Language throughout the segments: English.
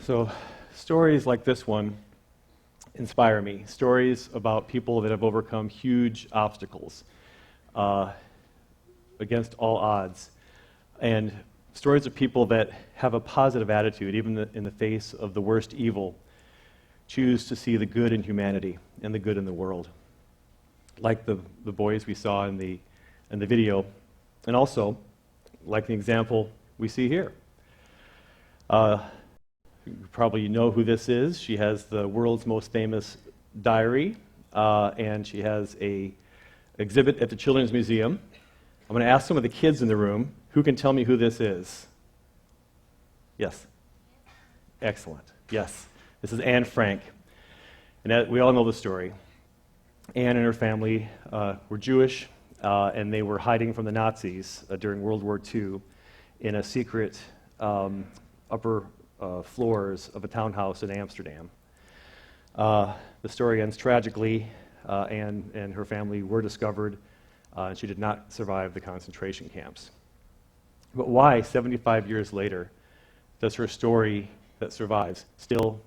So stories like this one inspire me. Stories about people that have overcome huge obstacles against all odds. And stories of people that have a positive attitude, even in the face of the worst evil, choose to see the good in humanity and the good in the world. Like the boys we saw in the video, and also like the example we see here. You probably know who this is. She has the world's most famous diary, and she has an exhibit at the Children's Museum. I'm going to ask some of the kids in the room who can tell me who this is. Yes? Excellent. Yes. This is Anne Frank. And we all know the story. Anne and her family were Jewish, and they were hiding from the Nazis during World War II in a secret upper floors of a townhouse in Amsterdam. The story ends tragically. Anne and her family were discovered, and she did not survive the concentration camps. But why, 75 years later, does her story that survives still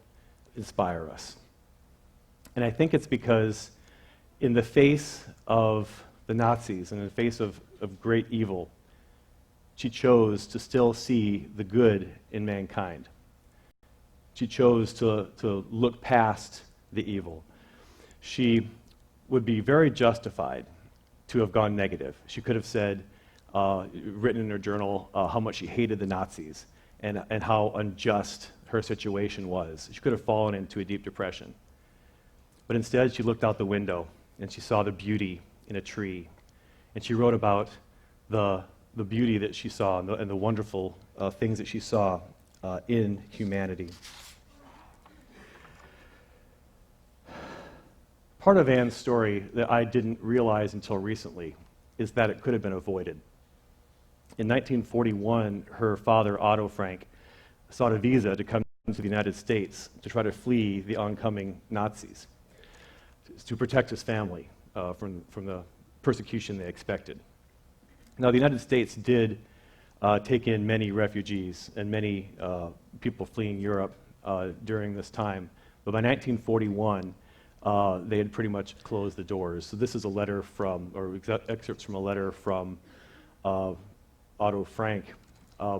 inspire us? And I think it's because in the face of the Nazis and in the face of great evil, she chose to still see the good in mankind. She chose to look past the evil. She would be very justified to have gone negative. She could have said, written in her journal, how much she hated the Nazis and how unjust her situation was. She could have fallen into a deep depression. But instead, she looked out the window and she saw the beauty in a tree. And she wrote about the beauty that she saw and the wonderful things that she saw in humanity. Part of Anne's story that I didn't realize until recently is that it could have been avoided. In 1941, her father, Otto Frank, sought a visa to come to the United States to try to flee the oncoming Nazis, to protect his family from the persecution they expected. Now, the United States did take in many refugees and many people fleeing Europe during this time, but by 1941, they had pretty much closed the doors. So this is a letter from, or excerpts from a letter from Otto Frank,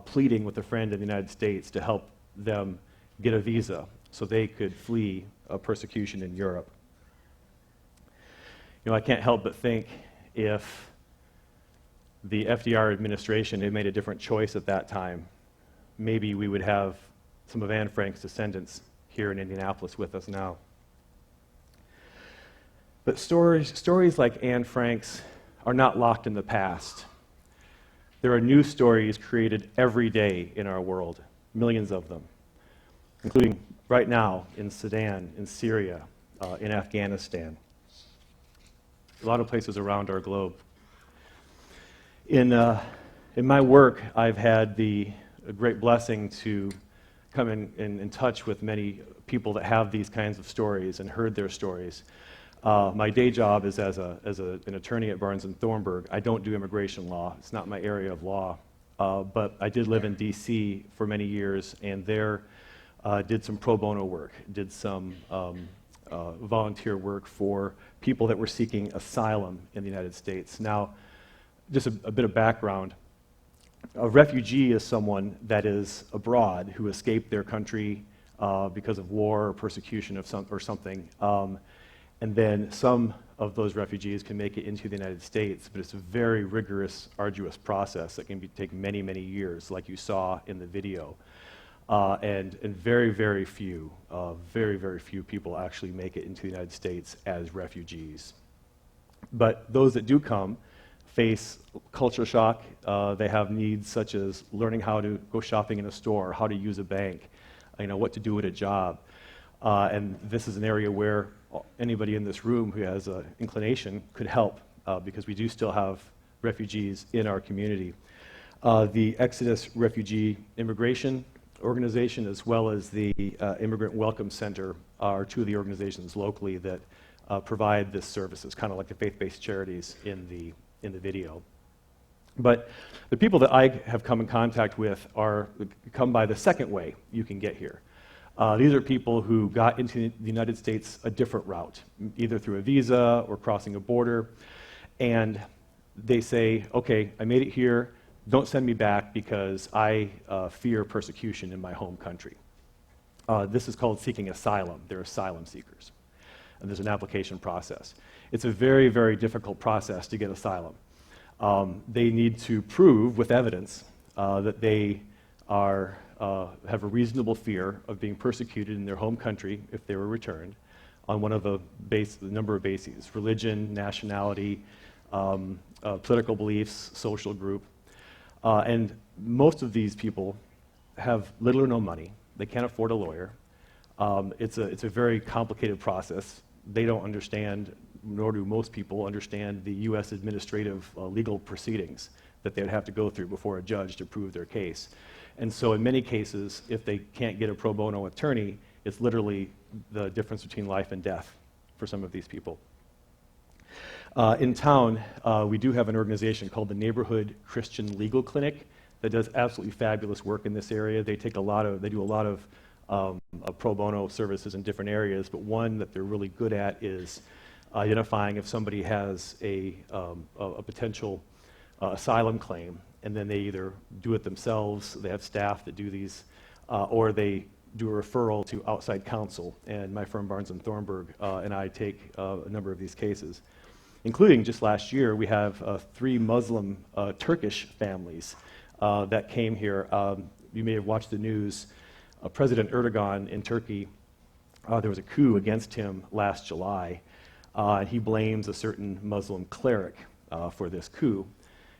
pleading with a friend in the United States to help them get a visa so they could flee persecution in Europe. You know, I can't help but think if the FDR administration had made a different choice at that time, maybe we would have some of Anne Frank's descendants here in Indianapolis with us now. But stories like Anne Frank's are not locked in the past. There are new stories created every day in our world, millions of them, including right now in Sudan, in Syria, in Afghanistan, a lot of places around our globe. In my work, I've had the great blessing to come in touch with many people that have these kinds of stories and heard their stories. My day job is as an attorney at Barnes & Thornburg. I don't do immigration law. It's not my area of law. But I did live in D.C. for many years, and there did some pro bono work, did some volunteer work for people that were seeking asylum in the United States. Now, just a bit of background. A refugee is someone that is abroad who escaped their country because of war or persecution or something. And then some of those refugees can make it into the United States, but it's a very rigorous, arduous process that can take many, many years, like you saw in the video. And very, very few people actually make it into the United States as refugees. But those that do come face culture shock. They have needs such as learning how to go shopping in a store, how to use a bank, what to do at a job. And this is an area where anybody in this room who has an inclination could help, because we do still have refugees in our community. The Exodus Refugee Immigration Organization, as well as the Immigrant Welcome Center, are two of the organizations locally that provide this services, kind of like the faith-based charities in the video. But the people that I have come in contact with come by the second way you can get here. These are people who got into the United States a different route, either through a visa or crossing a border, and they say, okay, I made it here, don't send me back because I fear persecution in my home country. This is called seeking asylum. They're asylum seekers. And there's an application process. It's a very, very difficult process to get asylum. They need to prove with evidence that they have a reasonable fear of being persecuted in their home country if they were returned on one of the number of bases: religion, nationality, political beliefs, social group. And most of these people have little or no money. They can't afford a lawyer. It's a very complicated process. They don't understand, nor do most people understand, the U.S. administrative legal proceedings that they would have to go through before a judge to prove their case. And so in many cases, if they can't get a pro bono attorney, it's literally the difference between life and death for some of these people. In town, we do have an organization called the Neighborhood Christian Legal Clinic that does absolutely fabulous work in this area. They do a lot of pro bono services in different areas, but one that they're really good at is identifying if somebody has a potential asylum claim, and then they either do it themselves, they have staff that do these, or they do a referral to outside counsel. And my firm, Barnes & Thornburg, and I take a number of these cases. Including just last year, we have 3 Muslim Turkish families that came here. You may have watched the news. President Erdogan in Turkey, there was a coup against him last July. He blames a certain Muslim cleric for this coup.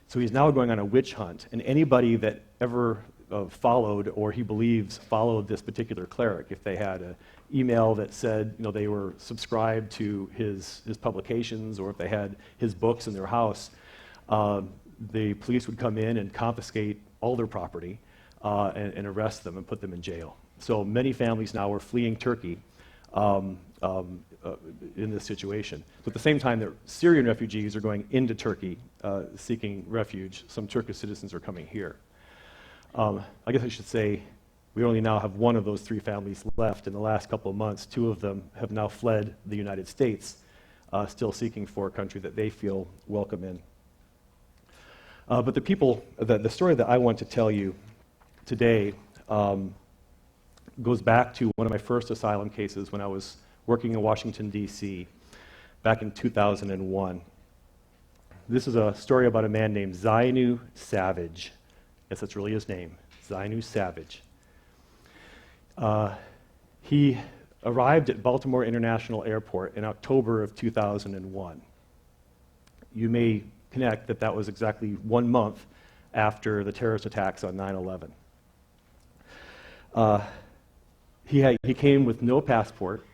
So he's now going on a witch hunt, and anybody that ever followed, or he believes followed this particular cleric, if they had an email that said they were subscribed to his publications, or if they had his books in their house, the police would come in and confiscate all their property and arrest them and put them in jail. So many families now are fleeing Turkey in this situation. So at the same time that Syrian refugees are going into Turkey seeking refuge, some Turkish citizens are coming here. I guess I should say we only now have one of those 3 families left. In the last couple of months, 2 of them have now fled the United States, still seeking for a country that they feel welcome in. But the story that I want to tell you today goes back to one of my first asylum cases when I was working in Washington, D.C., back in 2001. This is a story about a man named Zainu Savage. Yes, that's really his name, Zainu Savage. He arrived at Baltimore International Airport in October of 2001. You may connect that was exactly 1 month after the terrorist attacks on 9/11. He came with no passport,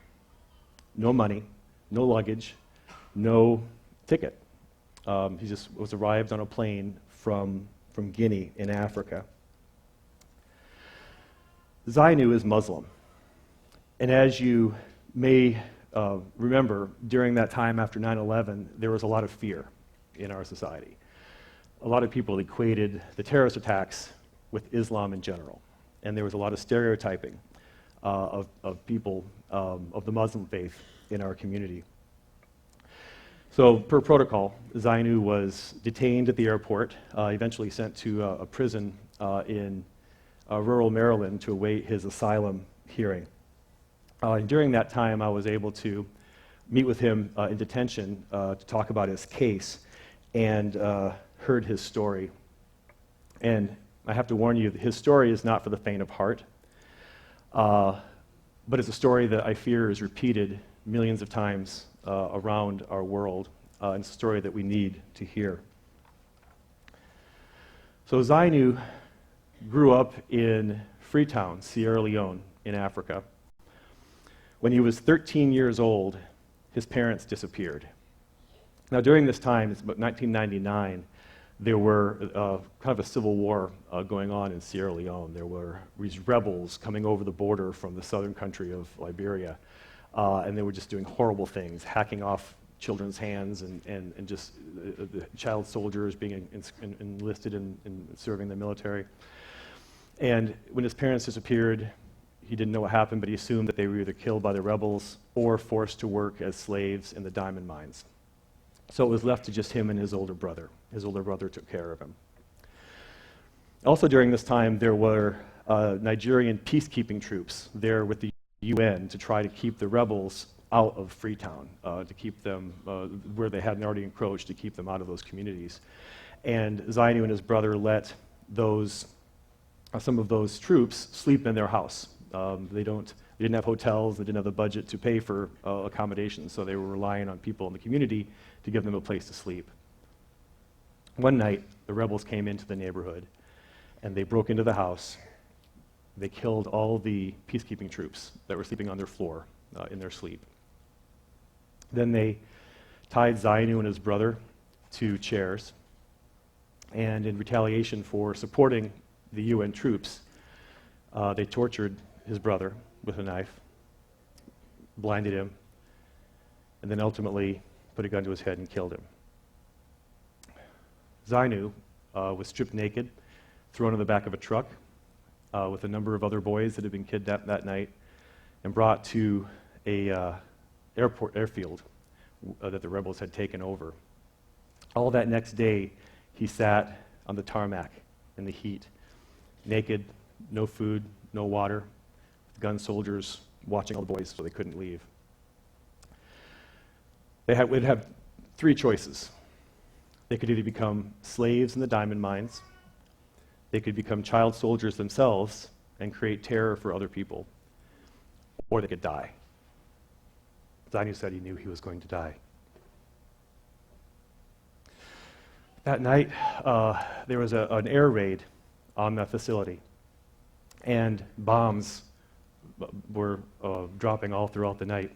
no money, no luggage, no ticket. He just was arrived on a plane from Guinea in Africa. Zainu is Muslim. And as you may remember, during that time after 9/11, there was a lot of fear in our society. A lot of people equated the terrorist attacks with Islam in general. And there was a lot of stereotyping of people of the Muslim faith in our community. So per protocol, Zainu was detained at the airport, eventually sent to a prison in rural Maryland to await his asylum hearing. During that time, I was able to meet with him in detention to talk about his case and heard his story. And I have to warn you that his story is not for the faint of heart, but it's a story that I fear is repeated millions of times around our world, and it's a story that we need to hear. So Zainu grew up in Freetown, Sierra Leone, in Africa. When he was 13 years old, his parents disappeared. Now during this time, it's about 1999, there were kind of a civil war going on in Sierra Leone. There were these rebels coming over the border from the southern country of Liberia, and they were just doing horrible things, hacking off children's hands and just the child soldiers being enlisted in serving the military. And when his parents disappeared, he didn't know what happened, but he assumed that they were either killed by the rebels or forced to work as slaves in the diamond mines. So it was left to just him and his older brother. His older brother took care of him. Also during this time, there were Nigerian peacekeeping troops there with the UN to try to keep the rebels out of Freetown, to keep them where they hadn't already encroached, to keep them out of those communities. And Zainu and his brother let some of those troops sleep in their house. They didn't have hotels, they didn't have the budget to pay for accommodations, so they were relying on people in the community to give them a place to sleep. One night, the rebels came into the neighborhood, and they broke into the house. They killed all the peacekeeping troops that were sleeping on their floor in their sleep. Then they tied Zainu and his brother to chairs, and in retaliation for supporting the UN troops, they tortured his brother with a knife, blinded him, and then ultimately put a gun to his head and killed him. Zainu was stripped naked, thrown in the back of a truck with a number of other boys that had been kidnapped that night, and brought to a airfield that the rebels had taken over. All that next day, he sat on the tarmac in the heat, naked, no food, no water, with gun soldiers watching all the boys so they couldn't leave. They'd have three choices. They could either become slaves in the diamond mines, they could become child soldiers themselves and create terror for other people, or they could die. Zainu said he knew he was going to die. That night, there was an air raid on the facility, and bombs were dropping all throughout the night.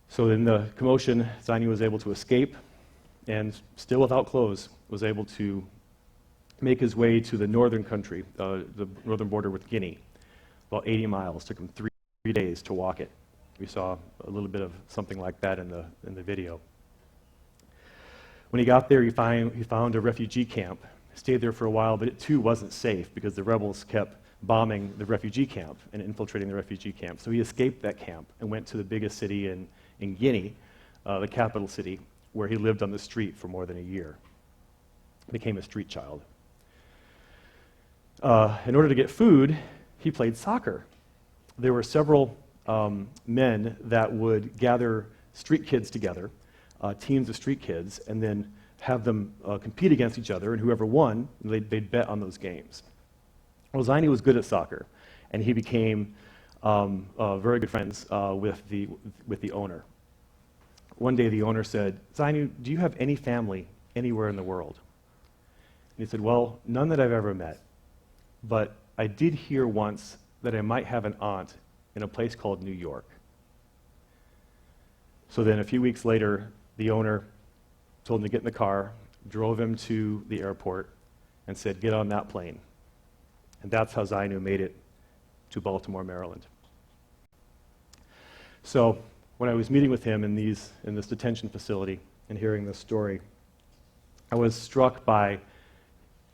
So in the commotion, Zainu was able to escape, and still without clothes, was able to make his way to the northern country, the northern border with Guinea, about 80 miles. Took him 3 days to walk it. We saw a little bit of something like that in the video. When he got there, he found a refugee camp, stayed there for a while, but it too wasn't safe because the rebels kept bombing the refugee camp and infiltrating the refugee camp. So he escaped that camp and went to the biggest city in Guinea, the capital city, where he lived on the street for more than a year. Became a street child. In order to get food, he played soccer. There were several men that would gather street kids together, teams of street kids, and then have them compete against each other, and whoever won, they'd bet on those games. Well, Zainu was good at soccer, and he became very good friends with the owner. One day the owner said, "Zainu, do you have any family anywhere in the world?" And he said, "Well, none that I've ever met, but I did hear once that I might have an aunt in a place called New York." So then a few weeks later, the owner told him to get in the car, drove him to the airport, and said, "Get on that plane." And that's how Zainu made it to Baltimore, Maryland. So when I was meeting with him in this detention facility and hearing this story, I was struck by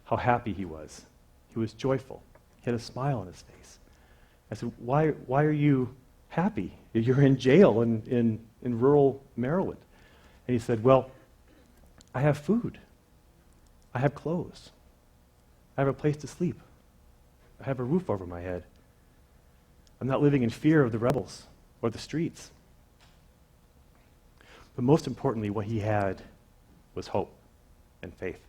how happy he was. He was joyful. He had a smile on his face. I said, why are you happy? You're in jail in rural Maryland. And he said, "Well, I have food. I have clothes. I have a place to sleep. I have a roof over my head. I'm not living in fear of the rebels or the streets." But most importantly, what he had was hope and faith.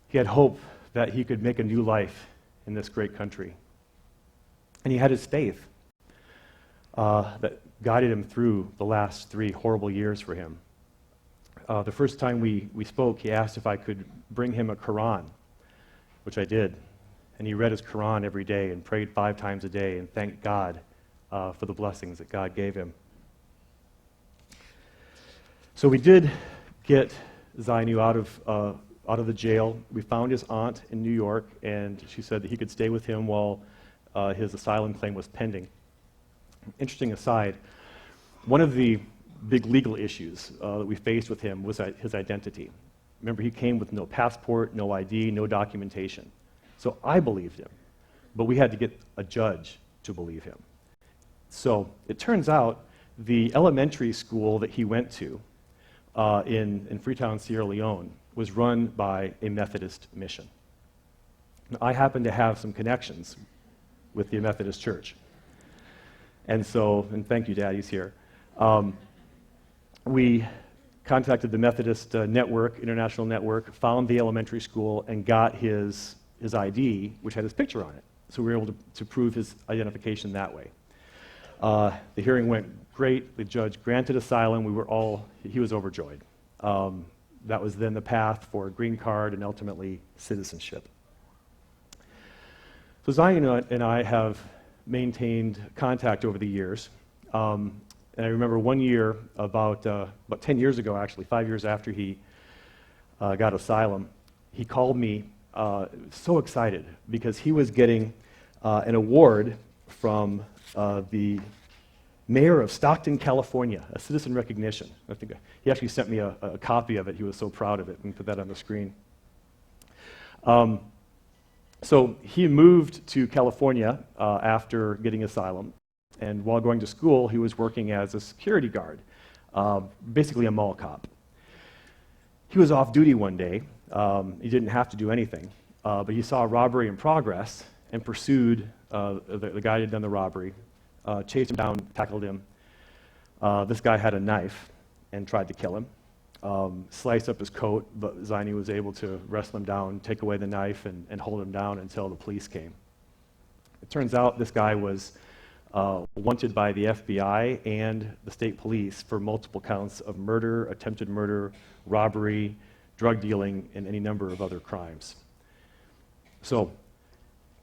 He had hope that he could make a new life in this great country. And he had his faith that guided him through the last 3 horrible years for him. The first time we spoke, he asked if I could bring him a Quran, which I did. And he read his Quran every day and prayed 5 times a day and thanked God for the blessings that God gave him. So we did get Zainu out of the jail. We found his aunt in New York, and she said that he could stay with him while his asylum claim was pending. Interesting aside, one of the big legal issues that we faced with him was his identity. Remember, he came with no passport, no ID, no documentation. So I believed him. but we had to get a judge to believe him. So it turns out the elementary school that he went to in Freetown, Sierra Leone, was run by a Methodist mission. Now, I happen to have some connections with the Methodist Church. And thank you, Dad, he's here. We contacted the Methodist network, international network, found the elementary school, and got his ID, which had his picture on it. So we were able to prove his identification that way. The hearing went great. The judge granted asylum. He was overjoyed. That was then the path for a green card and ultimately citizenship. So Zion and I have maintained contact over the years. And I remember one year, about 10 years ago actually, 5 years after he got asylum, he called me so excited because he was getting an award from the mayor of Stockton, California, a citizen recognition. I think he actually sent me a copy of it. He was so proud of it, and put that on the screen. So he moved to California after getting asylum, and while going to school, he was working as a security guard, basically a mall cop. He was off duty one day. He didn't have to do anything, but he saw a robbery in progress and pursued the guy who had done the robbery, chased him down, tackled him. This guy had a knife and tried to kill him. Sliced up his coat, but Zainu was able to wrestle him down, take away the knife, and hold him down until the police came. It turns out this guy was wanted by the FBI and the state police for multiple counts of murder, attempted murder, robbery, drug dealing, and any number of other crimes. So,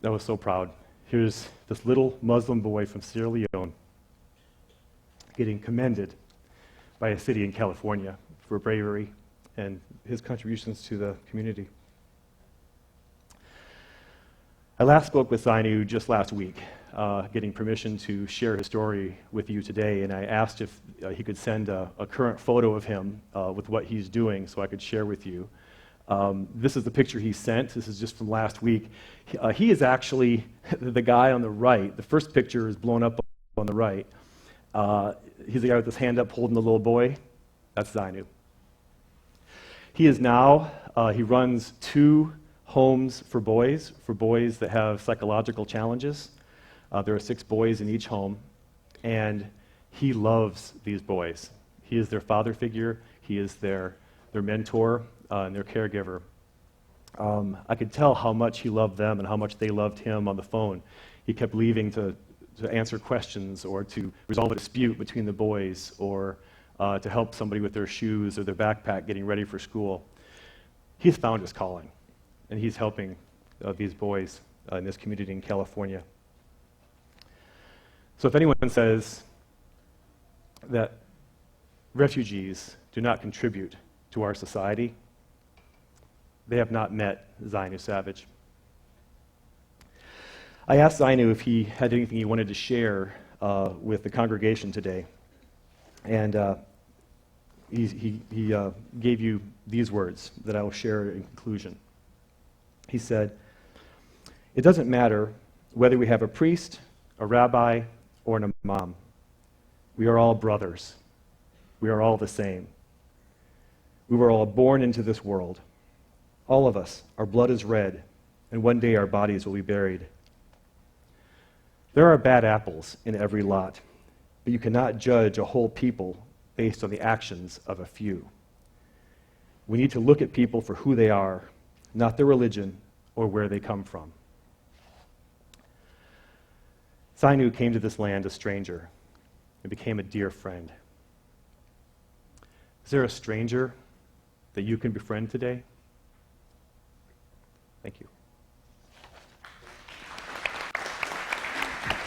I was so proud. Here's this little Muslim boy from Sierra Leone getting commended by a city in California for bravery and his contributions to the community. I last spoke with Zainu just last week, getting permission to share his story with you today, and I asked if he could send a current photo of him with what he's doing so I could share with you. This is the picture he sent. This is just from last week. He is actually the guy on the right. The first picture is blown up on the right. He's the guy with his hand up holding the little boy. That's Zainu. He is now, he runs 2 homes for boys that have psychological challenges. There are 6 boys in each home, and he loves these boys. He is their father figure. He is their mentor and their caregiver. I could tell how much he loved them and how much they loved him on the phone. He kept leaving to answer questions or to resolve a dispute between the boys or to help somebody with their shoes or their backpack getting ready for school. He's found his calling, and he's helping these boys in this community in California. So if anyone says that refugees do not contribute to our society, they have not met Zainu Savage. I asked Zainu if he had anything he wanted to share with the congregation today, and he gave you these words that I will share in conclusion. He said, "It doesn't matter whether we have a priest, a rabbi, or an imam. We are all brothers. We are all the same. We were all born into this world. All of us, our blood is red, and one day our bodies will be buried. There are bad apples in every lot, but you cannot judge a whole people based on the actions of a few. We need to look at people for who they are, not their religion or where they come from." Zainu came to this land a stranger and became a dear friend. Is there a stranger that you can befriend today? Thank you.